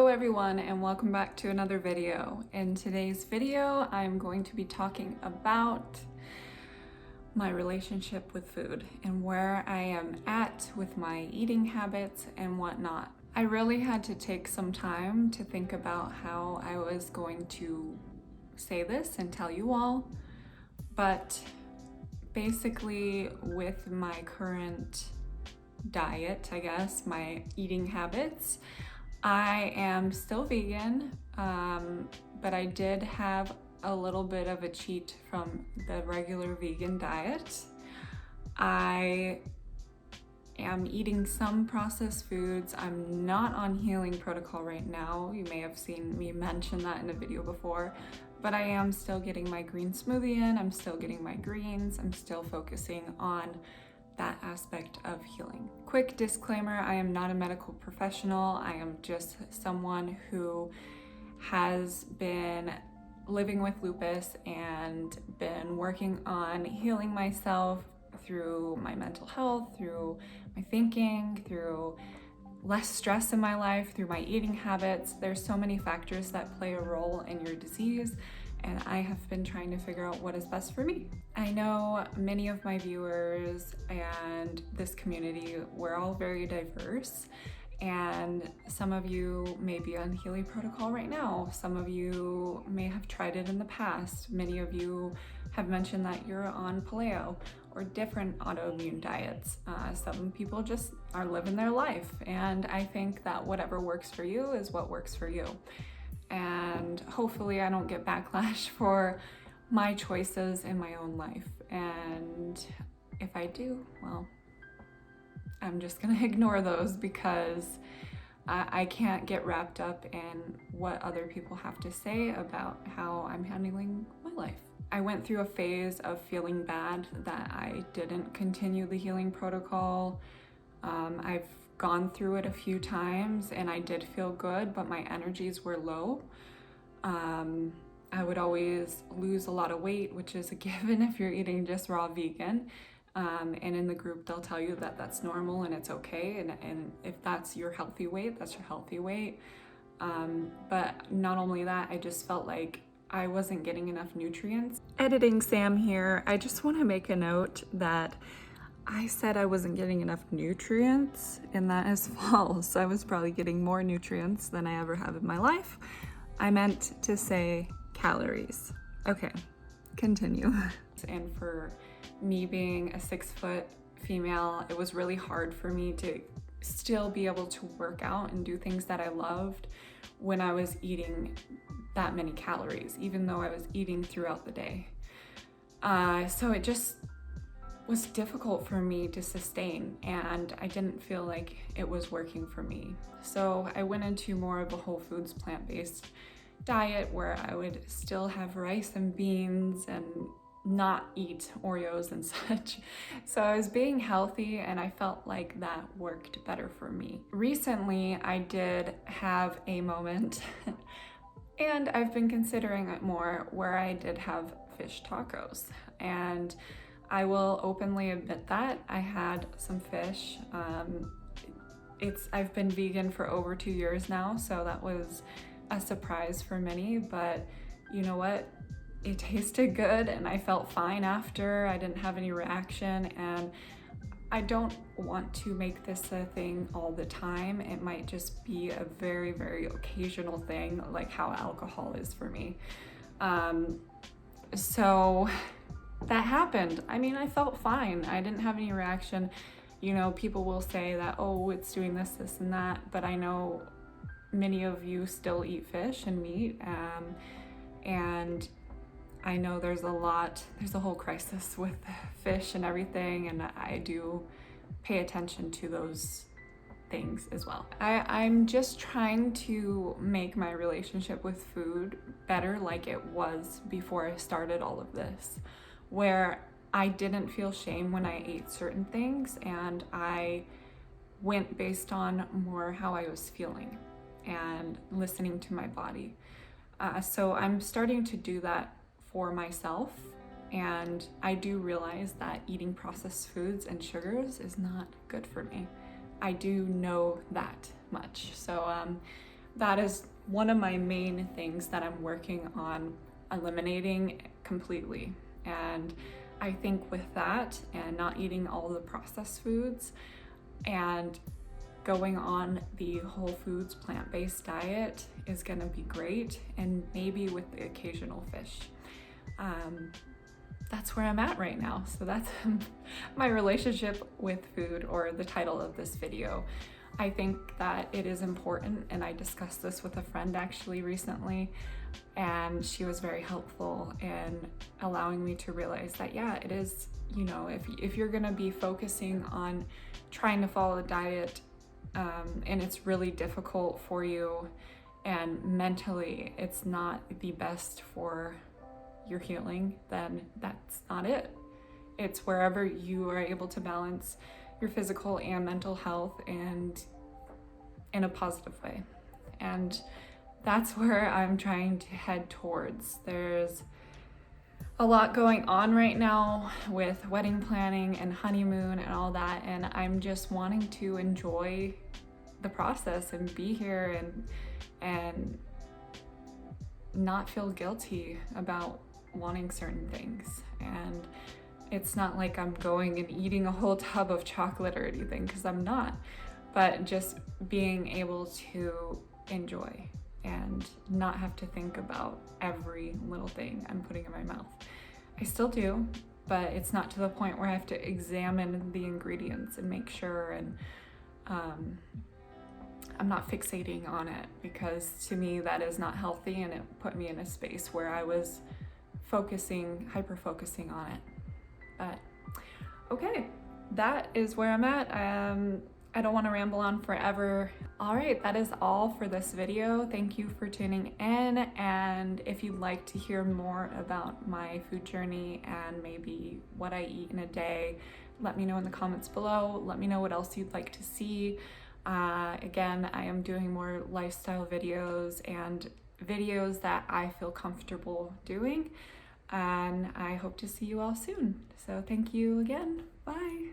everyone, and welcome back to another video. In today's video, I'm going to be talking about my relationship with food and where I am at with my eating habits and whatnot. I really had to take some time to think about how I was going to say this and tell you all, but basically with my current diet, I guess, my eating habits, I am still vegan, but I did have a little bit of a cheat from the regular vegan diet. I am eating some processed foods. I'm not on healing protocol right now. You may have seen me mention that in a video before, but I am still getting my green smoothie in. I'm still getting my greens. I'm still focusing on that aspect of healing. Quick disclaimer, I am not a medical professional. I am just someone who has been living with lupus and been working on healing myself through my mental health, through my thinking, through less stress in my life, through my eating habits. There's so many factors that play a role in your disease, and I have been trying to figure out what is best for me. I know many of my viewers and this community, we're all very diverse, and some of you may be on healing protocol right now. Some of you may have tried it in the past. Many of you have mentioned that you're on paleo or different autoimmune diets. Some people just are living their life, and I think that whatever works for you is what works for you. And hopefully I don't get backlash for my choices in my own life. And if I do, well, I'm just gonna ignore those because I can't get wrapped up in what other people have to say about how I'm handling my life. I went through a phase of feeling bad that I didn't continue the healing protocol. I've gone through it a few times and I did feel good, but my energies were low. I would always lose a lot of weight, which is a given if you're eating just raw vegan. And in the group, they'll tell you that that's normal and it's okay. And if that's your healthy weight, that's your healthy weight. But not only that, I just felt like I wasn't getting enough nutrients. Editing Sam here, I just want to make a note that I said I wasn't getting enough nutrients, and that is false. I was probably getting more nutrients than I ever have in my life. I meant to say calories. Okay, continue. And for me being a 6-foot female, it was really hard for me to still be able to work out and do things that I loved when I was eating that many calories, even though I was eating throughout the day. So it just was difficult for me to sustain, and I didn't feel like it was working for me. So I went into more of a whole foods plant-based diet where I would still have rice and beans and not eat Oreos and such. So I was being healthy and I felt like that worked better for me. Recently, I did have a moment and I've been considering it more, where I did have fish tacos, and I will openly admit that I had some fish. I've been vegan for over 2 years now, so that was a surprise for many, but you know what? It tasted good and I felt fine after. I didn't have any reaction, and I don't want to make this a thing all the time. It might just be a very, very occasional thing, like how alcohol is for me. So that happened. I mean, I felt fine. I didn't have any reaction. You know, people will say that, oh, it's doing this, this, and that, but I know many of you still eat fish and meat, and I know there's a whole crisis with fish and everything, and I do pay attention to those things as well. I'm just trying to make my relationship with food better like it was before I started all of this, where I didn't feel shame when I ate certain things, and I went based on more how I was feeling and listening to my body. So I'm starting to do that for myself, and I do realize that eating processed foods and sugars is not good for me. I do know that much. So that is one of my main things that I'm working on eliminating completely. And I think with that and not eating all the processed foods and going on the whole foods plant-based diet is gonna be great, and maybe with the occasional fish. That's where I'm at right now. So that's my relationship with food, or the title of this video. I think that it is important, and I discussed this with a friend actually recently, and she was very helpful in allowing me to realize that, yeah, it is, you know, if you're gonna be focusing on trying to follow a diet, and it's really difficult for you, and mentally it's not the best for your healing, then that's not it. It's wherever you are able to balance your physical and mental health, and in a positive way. And that's where I'm trying to head towards. There's a lot going on right now with wedding planning and honeymoon and all that, and I'm just wanting to enjoy the process and be here and not feel guilty about wanting certain things. And it's not like I'm going and eating a whole tub of chocolate or anything, because I'm not, but just being able to enjoy and not have to think about every little thing I'm putting in my mouth. I still do, but it's not to the point where I have to examine the ingredients and make sure, and I'm not fixating on it, because to me that is not healthy, and it put me in a space where I was hyper-focusing on it. But okay, that is where I'm at. I don't want to ramble on forever. All right, that is all for this video. Thank you for tuning in, and if you'd like to hear more about my food journey and maybe what I eat in a day, let me know in the comments below. Let me know what else you'd like to see. Again, I am doing more lifestyle videos and videos that I feel comfortable doing, and I hope to see you all soon. So thank you again. Bye.